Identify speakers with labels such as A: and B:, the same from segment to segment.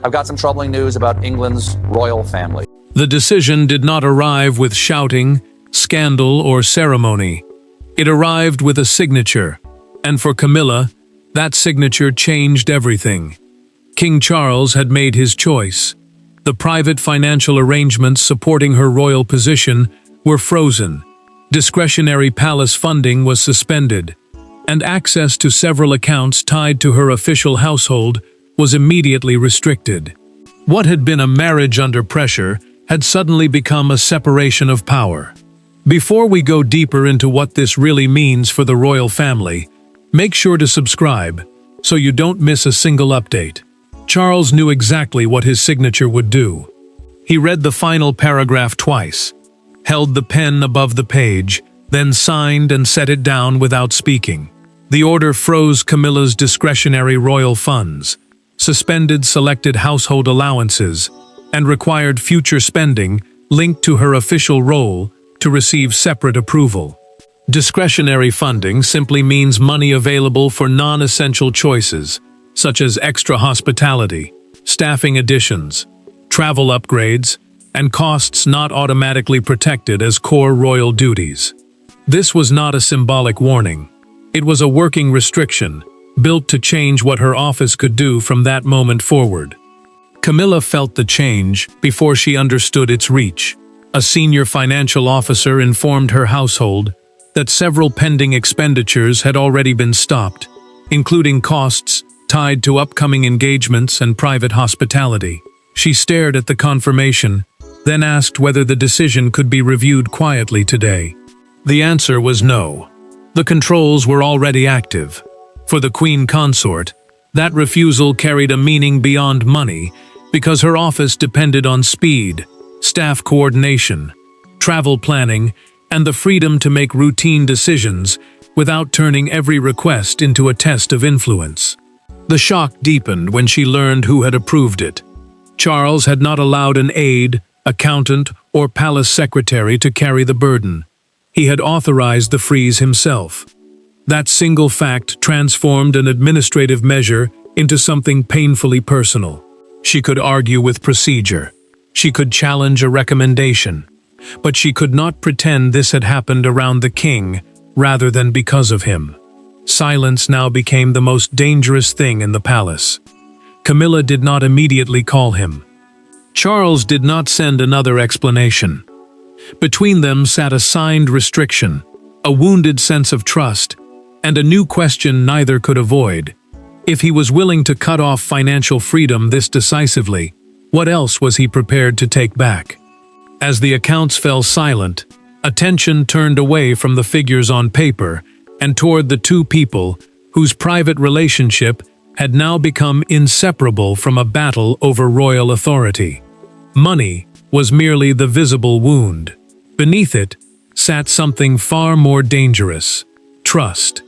A: I've got some troubling news about England's royal family.
B: The decision did not arrive with shouting, scandal, or ceremony. It arrived with a signature, and for Camilla, that signature changed everything. King Charles had made his choice. The private financial arrangements supporting her royal position were frozen. Discretionary palace funding was suspended, and access to several accounts tied to her official household was immediately restricted. What had been a marriage under pressure had suddenly become a separation of power. Before we go deeper into what this really means for the royal family, make sure to subscribe so you don't miss a single update. Charles knew exactly what his signature would do. He read the final paragraph twice, held the pen above the page, then signed and set it down without speaking. The order froze Camilla's discretionary royal funds, suspended selected household allowances, and required future spending linked to her official role to receive separate approval. Discretionary funding simply means money available for non-essential choices, such as extra hospitality, staffing additions, travel upgrades, and costs not automatically protected as core royal duties. This was not a symbolic warning. It was a working restriction, built to change what her office could do from that moment forward. Camilla felt the change before she understood its reach. A senior financial officer informed her household that several pending expenditures had already been stopped, including costs tied to upcoming engagements and private hospitality. She stared at the confirmation, then asked whether the decision could be reviewed quietly today. The answer was no. The controls were already active. For the Queen Consort, that refusal carried a meaning beyond money because her office depended on speed, staff coordination, travel planning, and the freedom to make routine decisions without turning every request into a test of influence. The shock deepened when she learned who had approved it. Charles had not allowed an aide, accountant, or palace secretary to carry the burden. He had authorized the freeze himself. That single fact transformed an administrative measure into something painfully personal. She could argue with procedure. She could challenge a recommendation. But she could not pretend this had happened around the king rather than because of him. Silence now became the most dangerous thing in the palace. Camilla did not immediately call him. Charles did not send another explanation. Between them sat a signed restriction, a wounded sense of trust, and a new question neither could avoid. If he was willing to cut off financial freedom this decisively, what else was he prepared to take back? As the accounts fell silent, attention turned away from the figures on paper and toward the two people whose private relationship had now become inseparable from a battle over royal authority. Money was merely the visible wound. Beneath it sat something far more dangerous: trust.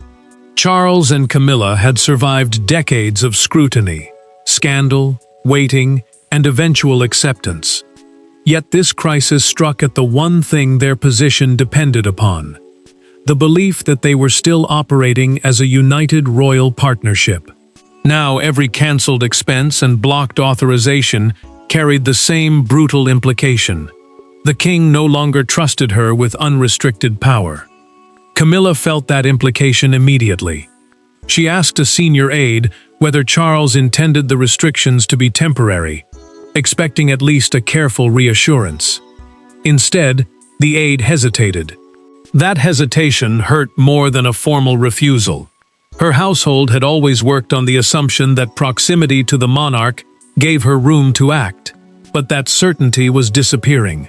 B: Charles and Camilla had survived decades of scrutiny, scandal, waiting, and eventual acceptance. Yet this crisis struck at the one thing their position depended upon: the belief that they were still operating as a united royal partnership. Now every cancelled expense and blocked authorization carried the same brutal implication. The king no longer trusted her with unrestricted power. Camilla felt that implication immediately. She asked a senior aide whether Charles intended the restrictions to be temporary, expecting at least a careful reassurance. Instead, the aide hesitated. That hesitation hurt more than a formal refusal. Her household had always worked on the assumption that proximity to the monarch gave her room to act, but that certainty was disappearing.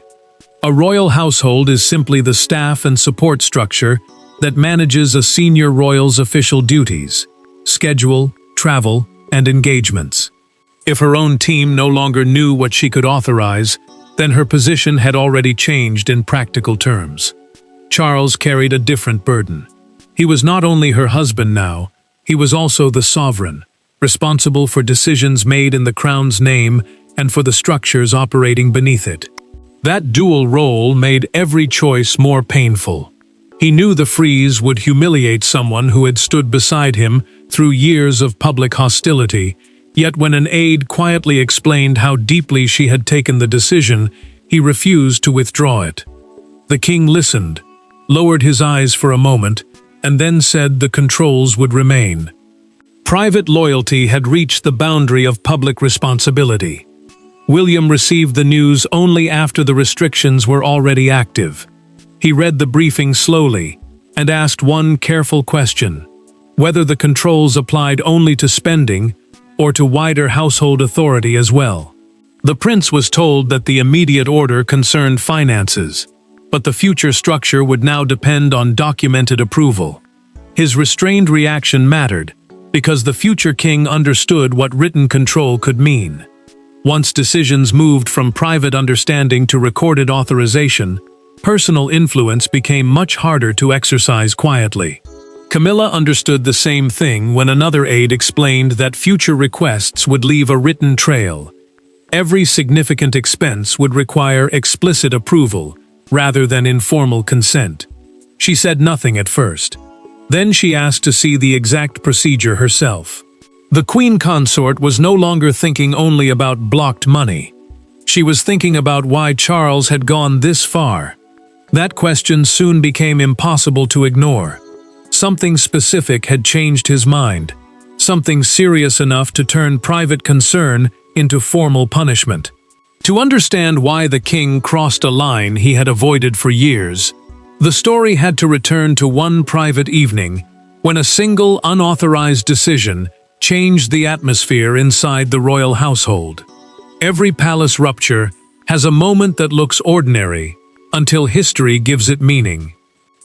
B: A royal household is simply the staff and support structure that manages a senior royal's official duties, schedule, travel, and engagements. If her own team no longer knew what she could authorize, then her position had already changed in practical terms. Charles carried a different burden. He was not only her husband now, he was also the sovereign, responsible for decisions made in the crown's name and for the structures operating beneath it. That dual role made every choice more painful. He knew the freeze would humiliate someone who had stood beside him through years of public hostility, Yet when an aide quietly explained how deeply she had taken the decision, he refused to withdraw it. The king listened, lowered his eyes for a moment, and then said the controls would remain. Private loyalty had reached the boundary of public responsibility. William received the news only after the restrictions were already active. He read the briefing slowly and asked one careful question: whether the controls applied only to spending or to wider household authority as well. The prince was told that the immediate order concerned finances, but the future structure would now depend on documented approval. His restrained reaction mattered, because the future king understood what written control could mean. Once decisions moved from private understanding to recorded authorization, personal influence became much harder to exercise quietly. Camilla understood the same thing when another aide explained that future requests would leave a written trail. Every significant expense would require explicit approval, rather than informal consent. She said nothing at first. Then she asked to see the exact procedure herself. The queen consort was no longer thinking only about blocked money. She was thinking about why Charles had gone this far. That question soon became impossible to ignore. Something specific had changed his mind, something serious enough to turn private concern into formal punishment. To understand why the king crossed a line he had avoided for years, the story had to return to one private evening when a single unauthorized decision changed the atmosphere inside the royal household. Every palace rupture has a moment that looks ordinary until history gives it meaning.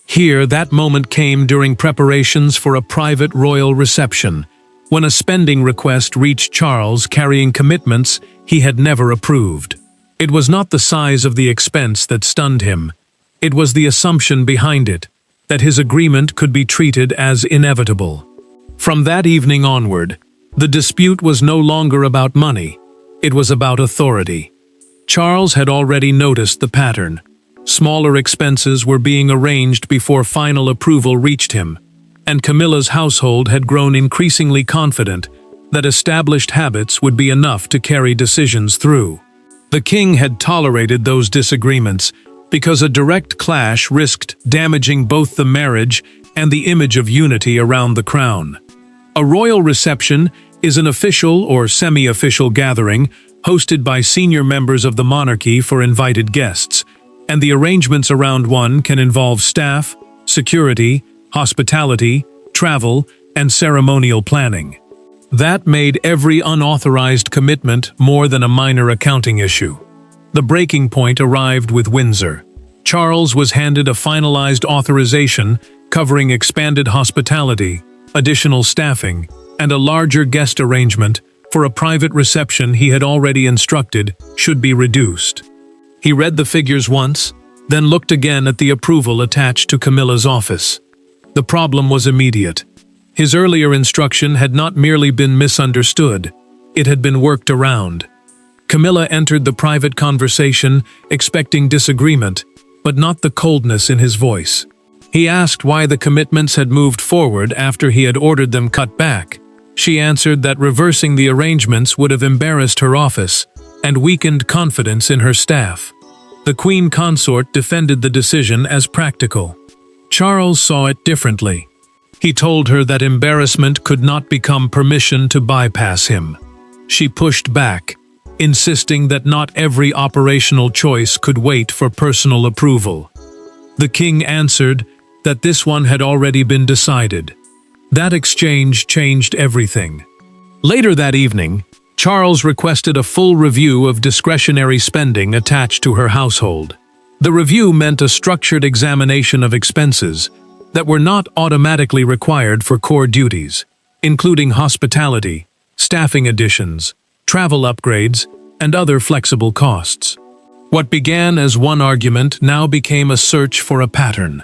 B: Here, that moment came during preparations for a private royal reception, when a spending request reached Charles carrying commitments he had never approved. It was not the size of the expense that stunned him. It was the assumption behind it, that his agreement could be treated as inevitable. From that evening onward, the dispute was no longer about money. It was about authority. Charles had already noticed the pattern. Smaller expenses were being arranged before final approval reached him, and Camilla's household had grown increasingly confident that established habits would be enough to carry decisions through. The king had tolerated those disagreements because a direct clash risked damaging both the marriage and the image of unity around the crown. A royal reception is an official or semi-official gathering hosted by senior members of the monarchy for invited guests, and the arrangements around one can involve staff, security, hospitality, travel, and ceremonial planning. That made every unauthorized commitment more than a minor accounting issue. The breaking point arrived with Windsor. Charles was handed a finalized authorization covering expanded hospitality, additional staffing, and a larger guest arrangement for a private reception he had already instructed should be reduced. He read the figures once, then looked again at the approval attached to Camilla's office. The problem was immediate. His earlier instruction had not merely been misunderstood, it had been worked around. Camilla entered the private conversation expecting disagreement, but not the coldness in his voice. He asked why the commitments had moved forward after he had ordered them cut back. She answered that reversing the arrangements would have embarrassed her office and weakened confidence in her staff. The queen consort defended the decision as practical. Charles saw it differently. He told her that embarrassment could not become permission to bypass him. She pushed back, insisting that not every operational choice could wait for personal approval. The king answered that this one had already been decided. That exchange changed everything. Later that evening, Charles requested a full review of discretionary spending attached to her household. The review meant a structured examination of expenses that were not automatically required for core duties, including hospitality, staffing additions, travel upgrades, and other flexible costs. What began as one argument now became a search for a pattern.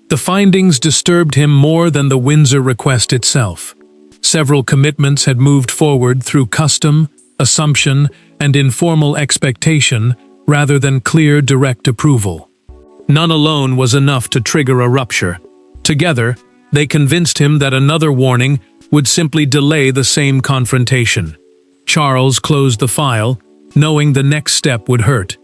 B: The findings disturbed him more than the Windsor request itself. Several commitments had moved forward through custom, assumption, and informal expectation rather than clear, direct approval. None alone was enough to trigger a rupture. Together, they convinced him that another warning would simply delay the same confrontation. Charles closed the file, knowing the next step would hurt.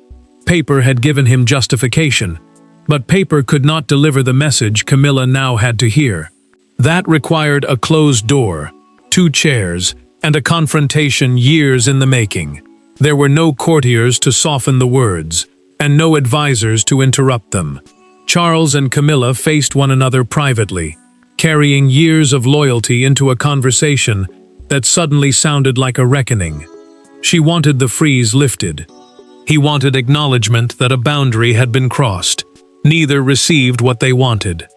B: Paper had given him justification, but paper could not deliver the message Camilla now had to hear. That required a closed door, 2 chairs, and a confrontation years in the making. There were no courtiers to soften the words, and no advisors to interrupt them. Charles and Camilla faced one another privately, carrying years of loyalty into a conversation that suddenly sounded like a reckoning. She wanted the freeze lifted. He wanted acknowledgement that a boundary had been crossed. Neither received what they wanted.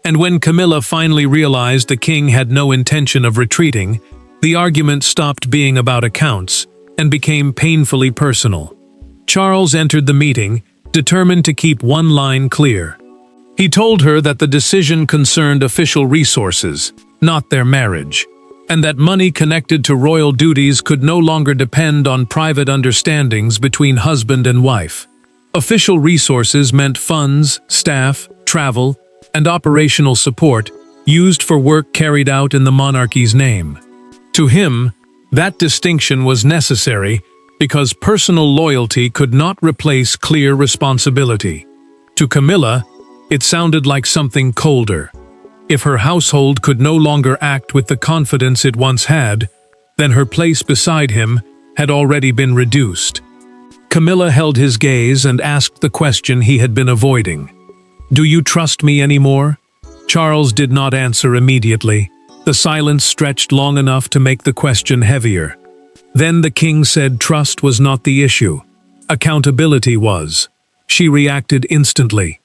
B: And when Camilla finally realized the king had no intention of retreating, the argument stopped being about accounts and became painfully personal. Charles entered the meeting, determined to keep one line clear. He told her that the decision concerned official resources, not their marriage, and that money connected to royal duties could no longer depend on private understandings between husband and wife. Official resources meant funds, staff, travel, and operational support used for work carried out in the monarchy's name. To him, that distinction was necessary because personal loyalty could not replace clear responsibility. To Camilla, it sounded like something colder. If her household could no longer act with the confidence it once had, then her place beside him had already been reduced. Camilla held his gaze and asked the question he had been avoiding. "Do you trust me anymore?" Charles did not answer immediately. The silence stretched long enough to make the question heavier. Then the king said trust was not the issue. Accountability was. She reacted instantly.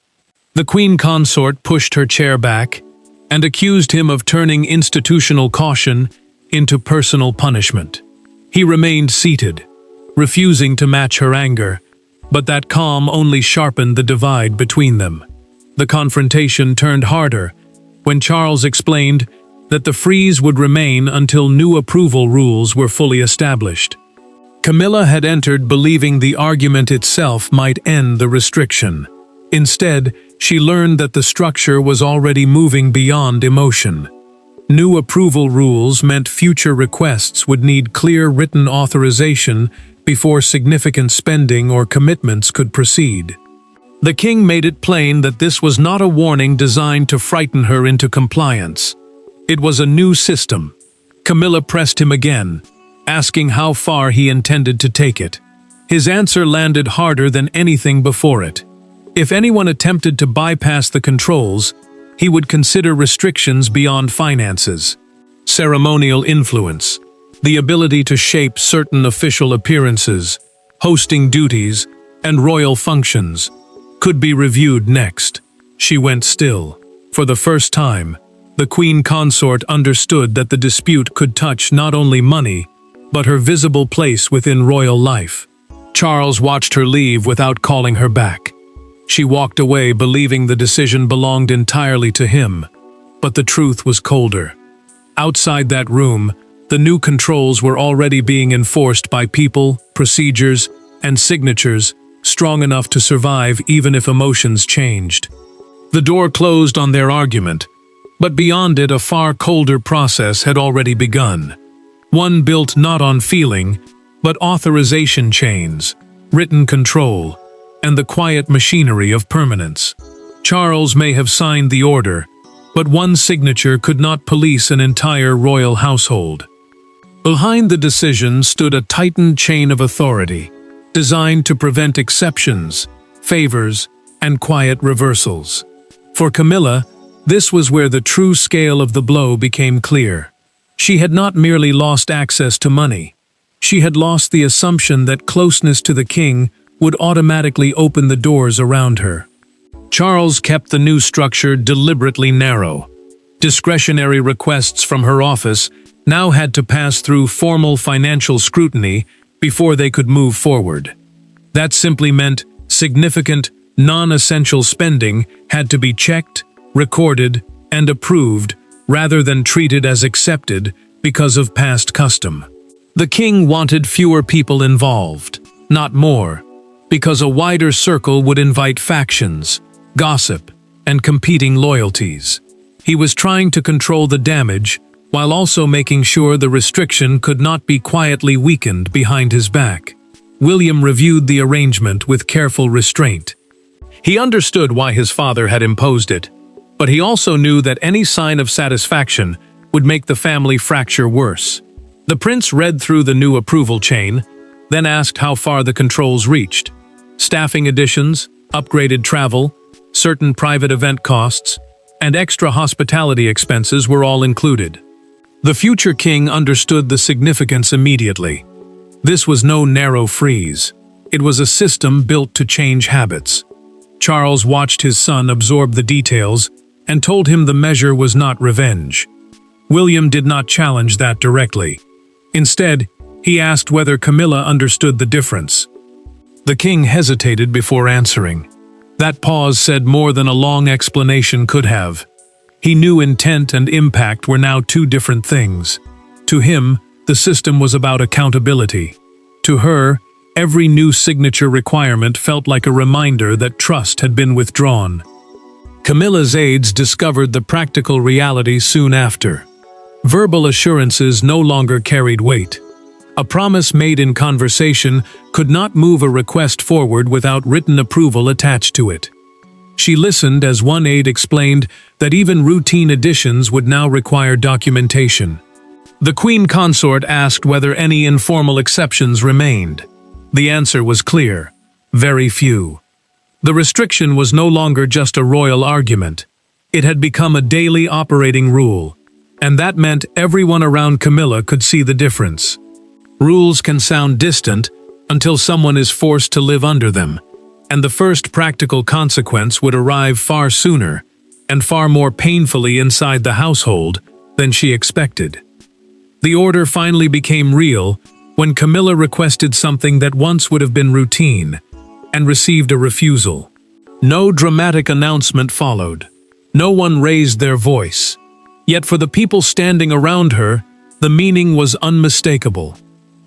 B: The queen consort pushed her chair back and accused him of turning institutional caution into personal punishment. He remained seated, refusing to match her anger, but that calm only sharpened the divide between them. The confrontation turned harder when Charles explained that the freeze would remain until new approval rules were fully established. Camilla had entered believing the argument itself might end the restriction. Instead, she learned that the structure was already moving beyond emotion. New approval rules meant future requests would need clear written authorization before significant spending or commitments could proceed. The king made it plain that this was not a warning designed to frighten her into compliance. It was a new system. Camilla pressed him again, asking how far he intended to take it. His answer landed harder than anything before it. If anyone attempted to bypass the controls, he would consider restrictions beyond finances. Ceremonial influence, the ability to shape certain official appearances, hosting duties, and royal functions, could be reviewed next. She went still. For the first time, the queen consort understood that the dispute could touch not only money, but her visible place within royal life. Charles watched her leave without calling her back. She walked away believing the decision belonged entirely to him, but the truth was colder. Outside that room, the new controls were already being enforced by people, procedures, and signatures strong enough to survive even if emotions changed. The door closed on their argument, but beyond it a far colder process had already begun. One built not on feeling, but authorization chains, written control, and the quiet machinery of permanence. Charles may have signed the order, but one signature could not police an entire royal household. Behind the decision stood a tightened chain of authority, designed to prevent exceptions, favors, and quiet reversals. For Camilla, this was where the true scale of the blow became clear. She had not merely lost access to money. She had lost the assumption that closeness to the king would automatically open the doors around her. Charles kept the new structure deliberately narrow. Discretionary requests from her office now had to pass through formal financial scrutiny before they could move forward. That simply meant significant, non-essential spending had to be checked, recorded, and approved rather than treated as accepted because of past custom. The king wanted fewer people involved, not more, because a wider circle would invite factions, gossip, and competing loyalties. He was trying to control the damage while also making sure the restriction could not be quietly weakened behind his back. William reviewed the arrangement with careful restraint. He understood why his father had imposed it, but he also knew that any sign of satisfaction would make the family fracture worse. The prince read through the new approval chain, then asked how far the controls reached. Staffing additions, upgraded travel, certain private event costs, and extra hospitality expenses were all included. The future king understood the significance immediately. This was no narrow freeze. It was a system built to change habits. Charles watched his son absorb the details and told him the measure was not revenge. William did not challenge that directly. Instead, he asked whether Camilla understood the difference. The king hesitated before answering. That pause said more than a long explanation could have. He knew intent and impact were now two different things. To him, the system was about accountability. To her, every new signature requirement felt like a reminder that trust had been withdrawn. Camilla's aides discovered the practical reality soon after. Verbal assurances no longer carried weight. A promise made in conversation could not move a request forward without written approval attached to it. She listened as one aide explained that even routine additions would now require documentation. The queen consort asked whether any informal exceptions remained. The answer was clear: very few. The restriction was no longer just a royal argument. It had become a daily operating rule, and that meant everyone around Camilla could see the difference. Rules can sound distant until someone is forced to live under them, and the first practical consequence would arrive far sooner and far more painfully inside the household than she expected. The order finally became real when Camilla requested something that once would have been routine and received a refusal. No dramatic announcement followed. No one raised their voice. Yet for the people standing around her, the meaning was unmistakable.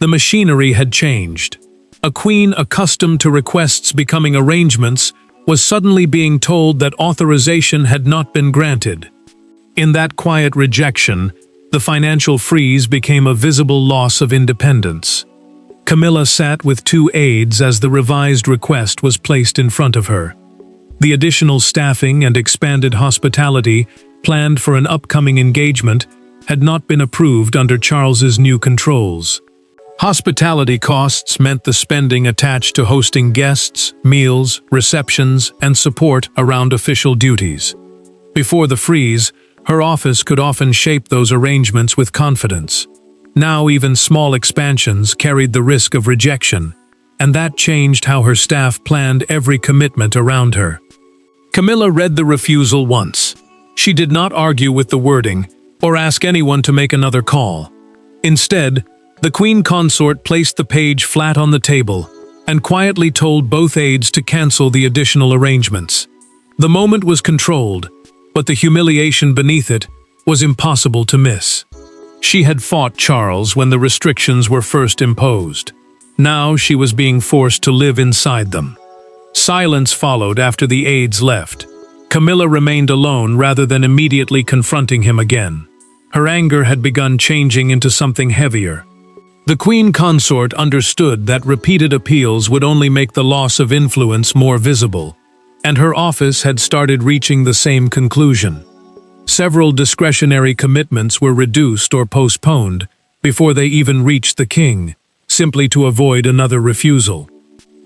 B: The machinery had changed. A queen accustomed to requests becoming arrangements was suddenly being told that authorization had not been granted. In that quiet rejection, the financial freeze became a visible loss of independence. Camilla sat with two aides as the revised request was placed in front of her. The additional staffing and expanded hospitality planned for an upcoming engagement had not been approved under Charles's new controls. Hospitality costs meant the spending attached to hosting guests, meals, receptions, and support around official duties. Before the freeze, her office could often shape those arrangements with confidence. Now even small expansions carried the risk of rejection, and that changed how her staff planned every commitment around her. Camilla read the refusal once. She did not argue with the wording or ask anyone to make another call. Instead, the queen consort placed the page flat on the table and quietly told both aides to cancel the additional arrangements. The moment was controlled, but the humiliation beneath it was impossible to miss. She had fought Charles when the restrictions were first imposed. Now she was being forced to live inside them. Silence followed after the aides left. Camilla remained alone rather than immediately confronting him again. Her anger had begun changing into something heavier. The queen consort understood that repeated appeals would only make the loss of influence more visible, and her office had started reaching the same conclusion. Several discretionary commitments were reduced or postponed before they even reached the king, simply to avoid another refusal.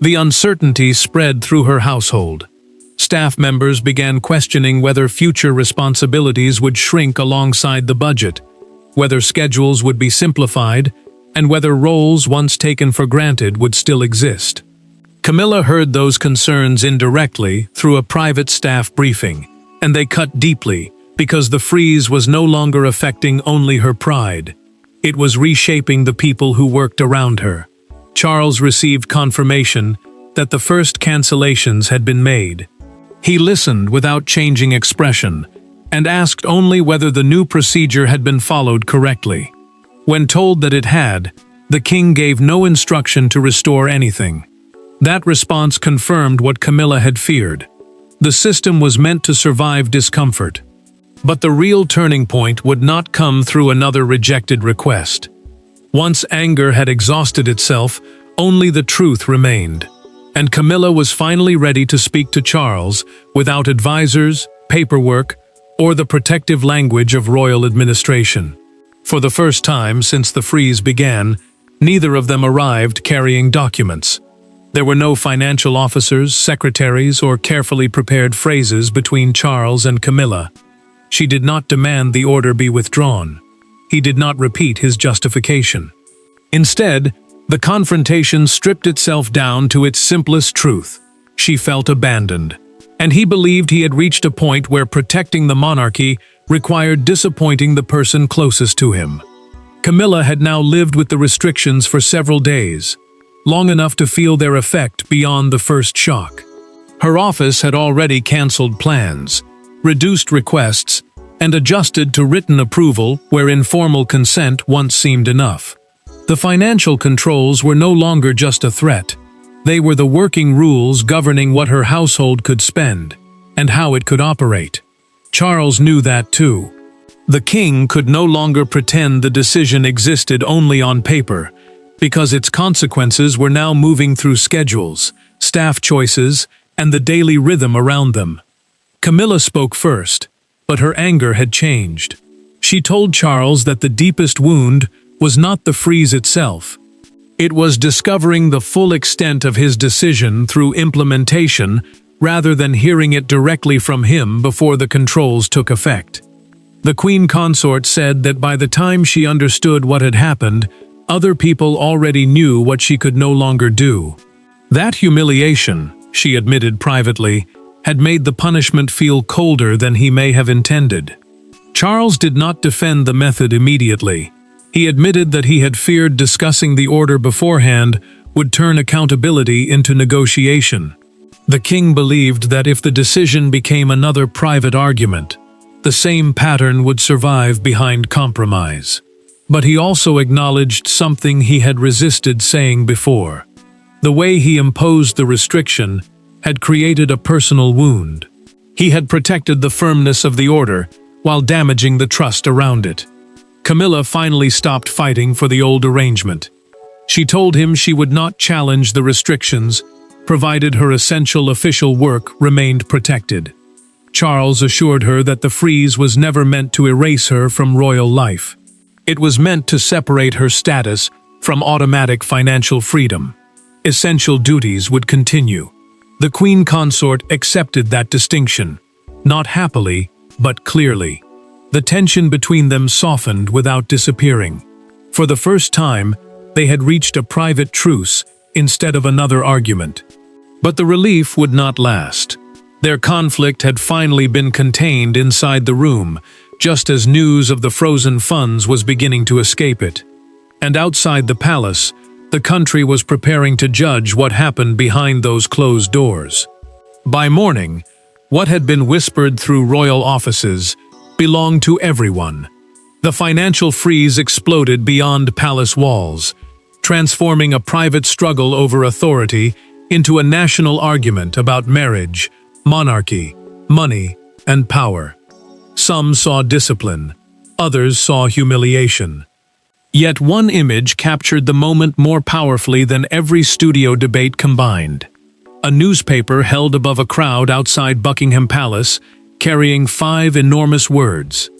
B: The uncertainty spread through her household. Staff members began questioning whether future responsibilities would shrink alongside the budget, whether schedules would be simplified, and whether roles once taken for granted would still exist. Camilla heard those concerns indirectly through a private staff briefing, and they cut deeply because the freeze was no longer affecting only her pride. It was reshaping the people who worked around her. Charles received confirmation that the first cancellations had been made. He listened without changing expression and asked only whether the new procedure had been followed correctly. When told that it had, the king gave no instruction to restore anything. That response confirmed what Camilla had feared. The system was meant to survive discomfort. But the real turning point would not come through another rejected request. Once anger had exhausted itself, only the truth remained. And Camilla was finally ready to speak to Charles without advisors, paperwork, or the protective language of royal administration. For the first time since the freeze began, neither of them arrived carrying documents. There were no financial officers, secretaries, or carefully prepared phrases between Charles and Camilla. She did not demand the order be withdrawn. He did not repeat his justification. Instead, the confrontation stripped itself down to its simplest truth. She felt abandoned, and he believed he had reached a point where protecting the monarchy required disappointing the person closest to him. Camilla had now lived with the restrictions for several days, long enough to feel their effect beyond the first shock. Her office had already cancelled plans, reduced requests, and adjusted to written approval where informal consent once seemed enough. The financial controls were no longer just a threat. They were the working rules governing what her household could spend and how it could operate. Charles knew that too. The king could no longer pretend the decision existed only on paper, because its consequences were now moving through schedules, staff choices, and the daily rhythm around them. Camilla spoke first, but her anger had changed. She told Charles that the deepest wound was not the freeze itself. It was discovering the full extent of his decision through implementation rather than hearing it directly from him before the controls took effect. The Queen Consort said that by the time she understood what had happened, other people already knew what she could no longer do. That humiliation, she admitted privately, had made the punishment feel colder than he may have intended. Charles did not defend the method immediately. He admitted that he had feared discussing the order beforehand would turn accountability into negotiation. The king believed that if the decision became another private argument, the same pattern would survive behind compromise. But he also acknowledged something he had resisted saying before. The way he imposed the restriction had created a personal wound. He had protected the firmness of the order while damaging the trust around it. Camilla finally stopped fighting for the old arrangement. She told him she would not challenge the restrictions, provided her essential official work remained protected. Charles assured her that the freeze was never meant to erase her from royal life. It was meant to separate her status from automatic financial freedom. Essential duties would continue. The Queen Consort accepted that distinction, not happily, but clearly. The tension between them softened without disappearing. For the first time, they had reached a private truce instead of another argument. But the relief would not last. Their conflict had finally been contained inside the room, just as news of the frozen funds was beginning to escape it. And outside the palace, the country was preparing to judge what happened behind those closed doors. By morning, what had been whispered through royal offices belonged to everyone. The financial freeze exploded beyond palace walls, transforming a private struggle over authority into a national argument about marriage, monarchy, money, and power. Some saw discipline, others saw humiliation. Yet one image captured the moment more powerfully than every studio debate combined. A newspaper held above a crowd outside Buckingham Palace, carrying 5 enormous words: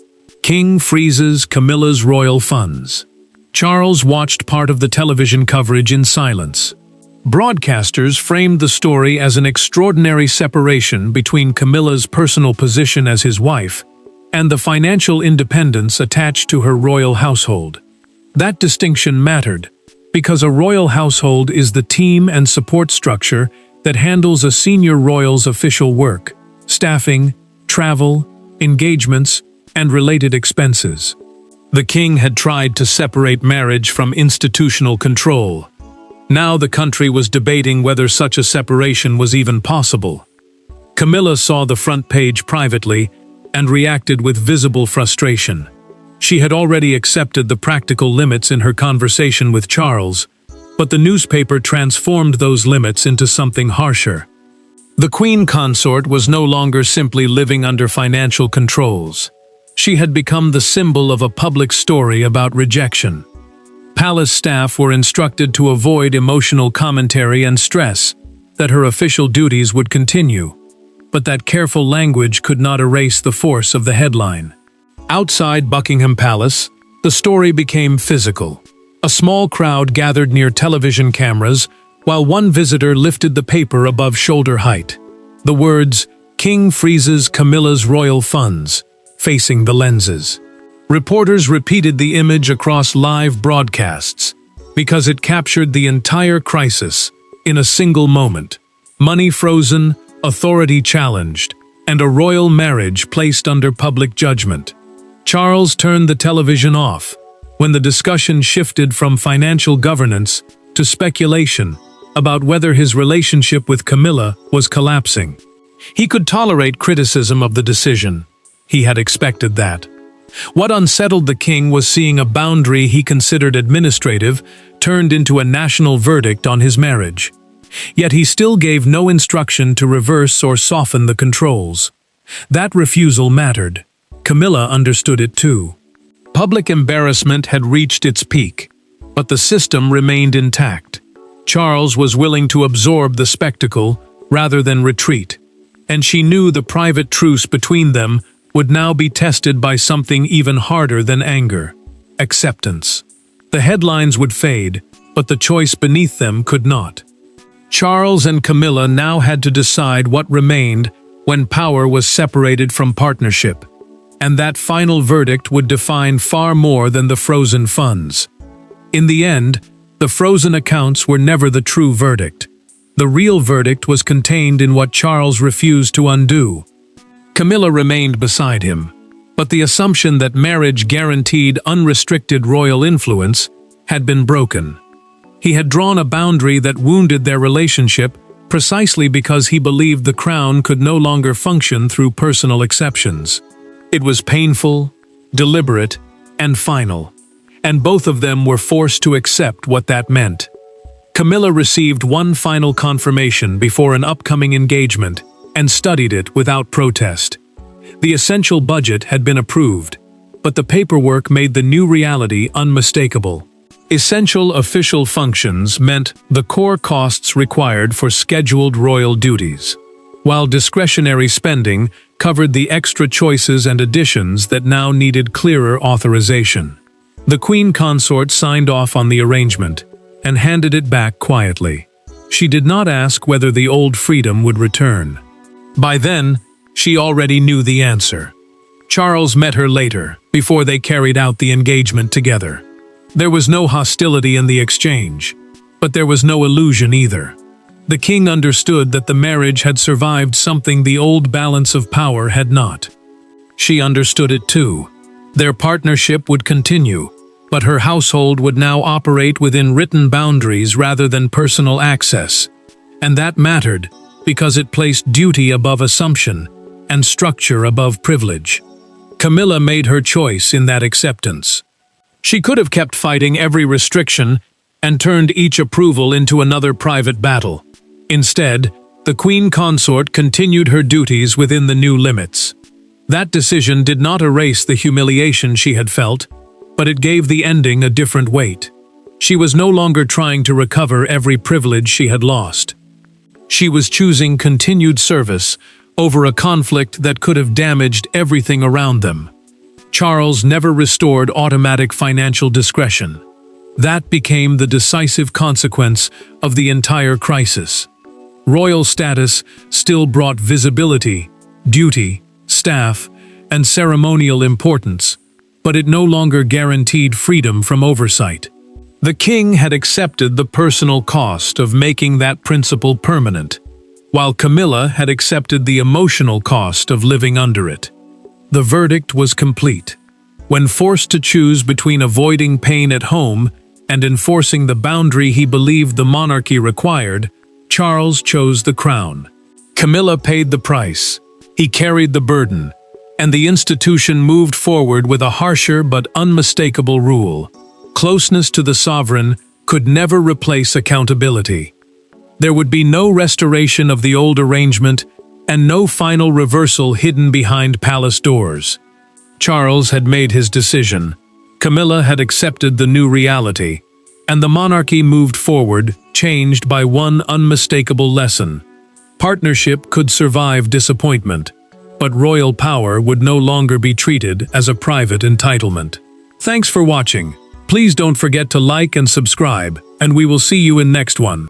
B: King freezes Camilla's royal funds. Charles watched part of the television coverage in silence. Broadcasters framed the story as an extraordinary separation between Camilla's personal position as his wife and the financial independence attached to her royal household. That distinction mattered, because a royal household is the team and support structure that handles a senior royal's official work, staffing, travel, engagements, and related expenses. The king had tried to separate marriage from institutional control. Now the country was debating whether such a separation was even possible. Camilla saw the front page privately and reacted with visible frustration. She had already accepted the practical limits in her conversation with Charles, but the newspaper transformed those limits into something harsher. The Queen Consort was no longer simply living under financial controls. She had become the symbol of a public story about rejection. Palace staff were instructed to avoid emotional commentary and stress, that her official duties would continue, but that careful language could not erase the force of the headline. Outside Buckingham Palace, the story became physical. A small crowd gathered near television cameras, while one visitor lifted the paper above shoulder height. The words, "King freezes Camilla's royal funds," facing the lenses. Reporters repeated the image across live broadcasts, because it captured the entire crisis in a single moment. Money frozen, authority challenged, and a royal marriage placed under public judgment. Charles turned the television off when the discussion shifted from financial governance to speculation about whether his relationship with Camilla was collapsing. He could tolerate criticism of the decision. He had expected that. What unsettled the king was seeing a boundary he considered administrative turned into a national verdict on his marriage. Yet he still gave no instruction to reverse or soften the controls. That refusal mattered. Camilla understood it too. Public embarrassment had reached its peak, but the system remained intact. Charles was willing to absorb the spectacle rather than retreat, and she knew the private truce between them would now be tested by something even harder than anger: acceptance. The headlines would fade, but the choice beneath them could not. Charles and Camilla now had to decide what remained when power was separated from partnership, and that final verdict would define far more than the frozen funds. In the end, the frozen accounts were never the true verdict. The real verdict was contained in what Charles refused to undo. Camilla remained beside him, but the assumption that marriage guaranteed unrestricted royal influence had been broken. He had drawn a boundary that wounded their relationship precisely because he believed the crown could no longer function through personal exceptions. It was painful, deliberate, and final, and both of them were forced to accept what that meant. Camilla received one final confirmation before an upcoming engagement and studied it without protest. The essential budget had been approved, but the paperwork made the new reality unmistakable. Essential official functions meant the core costs required for scheduled royal duties, while discretionary spending covered the extra choices and additions that now needed clearer authorization. The Queen Consort signed off on the arrangement and handed it back quietly. She did not ask whether the old freedom would return. By then, she already knew the answer. Charles met her later, before they carried out the engagement together. There was no hostility in the exchange, but there was no illusion either. The king understood that the marriage had survived something the old balance of power had not. She understood it too. Their partnership would continue, but her household would now operate within written boundaries rather than personal access. And that mattered, because it placed duty above assumption and structure above privilege. Camilla made her choice in that acceptance. She could have kept fighting every restriction and turned each approval into another private battle. Instead, the Queen Consort continued her duties within the new limits. That decision did not erase the humiliation she had felt, but it gave the ending a different weight. She was no longer trying to recover every privilege she had lost. She was choosing continued service over a conflict that could have damaged everything around them. Charles never restored automatic financial discretion. That became the decisive consequence of the entire crisis. Royal status still brought visibility, duty, staff, and ceremonial importance, but it no longer guaranteed freedom from oversight. The king had accepted the personal cost of making that principle permanent, while Camilla had accepted the emotional cost of living under it. The verdict was complete. When forced to choose between avoiding pain at home and enforcing the boundary he believed the monarchy required, Charles chose the crown. Camilla paid the price. He carried the burden, and the institution moved forward with a harsher but unmistakable rule. Closeness to the sovereign could never replace accountability. There would be no restoration of the old arrangement and no final reversal hidden behind palace doors. Charles had made his decision. Camilla had accepted the new reality, and the monarchy moved forward, changed by one unmistakable lesson. Partnership could survive disappointment, but royal power would no longer be treated as a private entitlement. Thanks for watching. Please don't forget to like and subscribe, and we will see you in next one.